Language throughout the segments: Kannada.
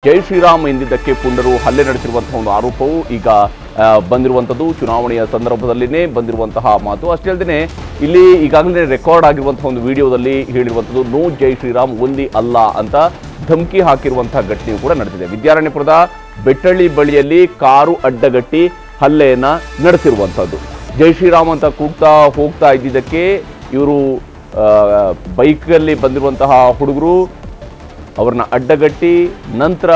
ಜೈ ಶ್ರೀರಾಮ್ ಎಂದಿದ್ದಕ್ಕೆ ಪುಂಡರು ಹಲ್ಲೆ ನಡೆಸಿರುವಂತಹ ಒಂದು ಆರೋಪವು ಈಗ ಬಂದಿರುವಂಥದ್ದು ಚುನಾವಣೆಯ ಸಂದರ್ಭದಲ್ಲಿನೇ ಬಂದಿರುವಂತಹ ಮಾತು. ಅಷ್ಟೇ ಅಲ್ಲದೆ ಇಲ್ಲಿ ಈಗಾಗಲೇ ರೆಕಾರ್ಡ್ ಆಗಿರುವಂತಹ ಒಂದು ವಿಡಿಯೋದಲ್ಲಿ ಹೇಳಿರುವಂಥದ್ದು ನೋ ಜೈ ಶ್ರೀರಾಮ್ ಒಂದಿ ಅಲ್ಲ ಅಂತ ಧಮಕಿ ಹಾಕಿರುವಂತಹ ಘಟನೆಯೂ ಕೂಡ ನಡೆದಿದೆ. ವಿದ್ಯಾರಣ್ಯಪುರದ ಬೆಟ್ಟಳ್ಳಿ ಬಳಿಯಲ್ಲಿ ಕಾರು ಅಡ್ಡಗಟ್ಟಿ ಹಲ್ಲೆಯನ್ನ ನಡೆಸಿರುವಂಥದ್ದು. ಜೈ ಶ್ರೀರಾಮ್ ಅಂತ ಕೂಗ್ತಾ ಹೋಗ್ತಾ ಇದ್ದಿದ್ದಕ್ಕೆ ಇವರು ಬೈಕಲ್ಲಿ ಬಂದಿರುವಂತಹ ಹುಡುಗರು ಅವ್ರನ್ನ ಅಡ್ಡಗಟ್ಟಿ ನಂತರ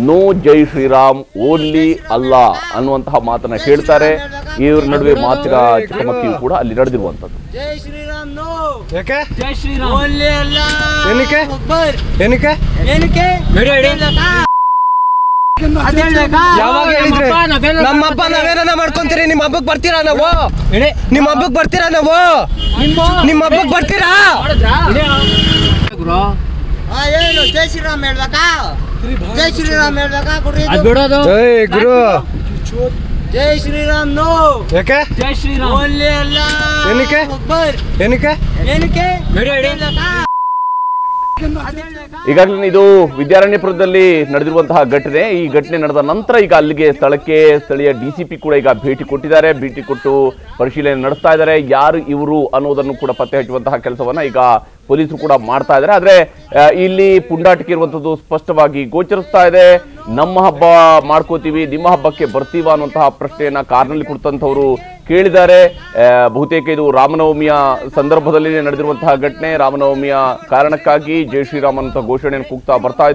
ನೋ ಜೈ ಶ್ರೀರಾಮ್ ಓನ್ಲಿ ಅಲ್ಲ ಅನ್ನುವಂತಹ ಮಾತನ್ನ ಹೇಳ್ತಾರೆ. ಇವ್ರ ನಡುವೆ ಮಾತಿನ ಚಕಮಕಿಯು ಕೂಡ ಅಲ್ಲಿ ನಡೆದಿರುವಂತದ್ದು. ಜೈ ಶ್ರೀರಾಮ್ ನೋ ಯಾಕೆ ಜೈ ಶ್ರೀರಾಮ್ ಓನ್ಲಿ ಅಲ್ಲ ಏನಕ್ಕೆ ಏನಕ್ಕೆ ಏನಕ್ಕೆ ಯಾವಾಗ ಹೇಳಿದ್ರೆ ನಮ್ಮ ಹಬ್ಬ ನಾವೇನ ಮಾಡ್ಕೊಂತೀರಿ? ನಿಮ್ಮ ಹಬ್ಬಕ್ಕೆ ಬರ್ತೀರಾ? ನಾವು ನಿಮ್ಮ ಹಬ್ಬಕ್ಕೆ ಬರ್ತೀರಾ? ನಾವು ನಿಮ್ಮ ಹಬ್ಬಕ್ಕೆ ಬರ್ತೀರಾ? ಏನು ಜೈ ಶ್ರೀರಾಮ್ ಹೇಳ್ಬೇಕಾ? ಜೈ ಶ್ರೀರಾಮ್ ಹೇಳ್ಬೇಕಾ? ಜೈ ಗುರು ಜೈ ಶ್ರೀರಾಮ್ ನೋ ಯಾಕೆ ಜೈ ಶ್ರೀರಾಮ್ ಓನ್ಲಿ ಅಲ್ಲ ಏನಕ್ಕೆ ಏನಕ್ಕೆ ಏನಕ್ಕೆ ಈಗಾಗಲೇ ಇದು ವಿದ್ಯಾರಣ್ಯಪುರದಲ್ಲಿ ನಡೆದಿರುವಂತಹ ಘಟನೆ. ಈ ಘಟನೆ ನಡೆದ ನಂತರ ಈಗ ಅಲ್ಲಿಗೆ ಸ್ಥಳೀಯ ಡಿಸಿಪಿ ಕೂಡ ಈಗ ಭೇಟಿ ಕೊಟ್ಟಿದ್ದಾರೆ. ಭೇಟಿ ಕೊಟ್ಟು ಪರಿಶೀಲನೆ ನಡೆಸ್ತಾ ಇದ್ದಾರೆ. ಯಾರು ಇವರು ಅನ್ನೋದನ್ನು ಕೂಡ ಪತ್ತೆ ಹಚ್ಚುವಂತಹ ಕೆಲಸವನ್ನ ಈಗ ಪೊಲೀಸರು ಕೂಡ ಮಾಡ್ತಾ ಇದ್ದಾರೆ. ಆದ್ರೆ ಇಲ್ಲಿ ಪುಂಡಾಟಿಕೆ ಇರುವಂತದ್ದು ಸ್ಪಷ್ಟವಾಗಿ ಗೋಚರಿಸ್ತಾ ಇದೆ. ನಮ್ಮ ಹಬ್ಬ ಮಾಡ್ಕೋತೀವಿ, ನಿಮ್ಮ ಹಬ್ಬಕ್ಕೆ ಬರ್ತೀವ ಅನ್ನುವಂತಹ ಪ್ರಶ್ನೆಯನ್ನ ಕಾರ್ನಲ್ಲಿ ಕುಳಿತಂತವರು ಕೇಳಿದ್ದಾರೆ. ಬಹುತೇಕ ಇದು ರಾಮನವಮಿಯ ಸಂದರ್ಭದಲ್ಲಿ ನಡೆದಿರುವಂತಹ ಘಟನೆ. ರಾಮನವಮಿಯ ಕಾರಣಕ್ಕಾಗಿ ಜೈ ಶ್ರೀರಾಮ್ ಅನ್ನುವಂತಹ ಘೋಷಣೆಯನ್ನು ಕೂಗ್ತಾ ಬರ್ತಾ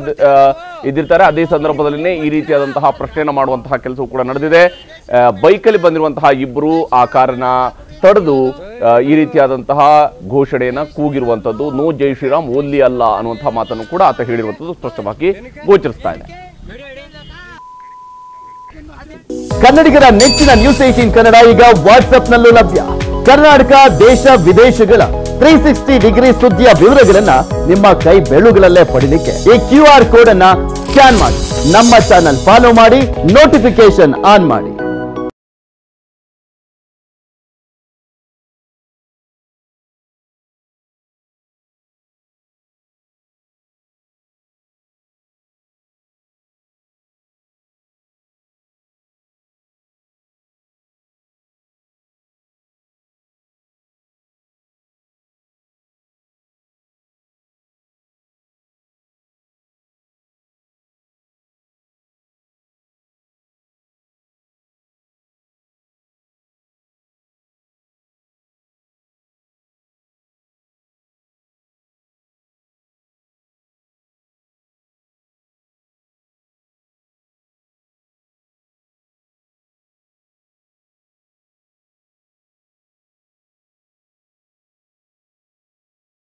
ಇದ್ದಿರ್ತಾರೆ. ಅದೇ ಸಂದರ್ಭದಲ್ಲಿನೇ ಈ ರೀತಿಯಾದಂತಹ ಪ್ರಶ್ನೆಯನ್ನ ಮಾಡುವಂತಹ ಕೆಲಸವೂ ಕೂಡ ನಡೆದಿದೆ. ಬೈಕಲ್ಲಿ ಬಂದಿರುವಂತಹ ಇಬ್ಬರು ಆ ಕಾರನ್ನ ತಡೆದು ಈ ರೀತಿಯಾದಂತಹ ಘೋಷಣೆಯನ್ನ ಕೂಗಿರುವಂತದ್ದು. ನೋ ಜೈ ಶ್ರೀರಾಮ್ ಓನ್ಲಿ ಅಲ್ಲ ಅನ್ನುವಂತಹ ಮಾತನ್ನು ಕೂಡ ಆತ ಹೇಳಿರುವಂತದ್ದು ಸ್ಪಷ್ಟವಾಗಿ ಗೋಚರಿಸ್ತಾ ಇದೆ. ಕನ್ನಡಿಗರ ನೆಚ್ಚಿನ ನ್ಯೂಸ್ 18 ಕನ್ನಡ ಈಗ ವಾಟ್ಸ್ಆಪ್ನಲ್ಲೂ ಲಭ್ಯ. ಕರ್ನಾಟಕ, ದೇಶ ವಿದೇಶಗಳ 360 ಡಿಗ್ರಿ ಸುದ್ದಿಯ ವಿವರಗಳನ್ನ ನಿಮ್ಮ ಕೈ ಬೆರಳುಗಳಲ್ಲೇ ಪಡಿಲಿಕ್ಕೆ ಈ QR ಕೋಡ್ ಅನ್ನ ಸ್ಕ್ಯಾನ್ ಮಾಡಿ ನಮ್ಮ ಚಾನಲ್ ಫಾಲೋ ಮಾಡಿ, ನೋಟಿಫಿಕೇಶನ್ ಆನ್ ಮಾಡಿ.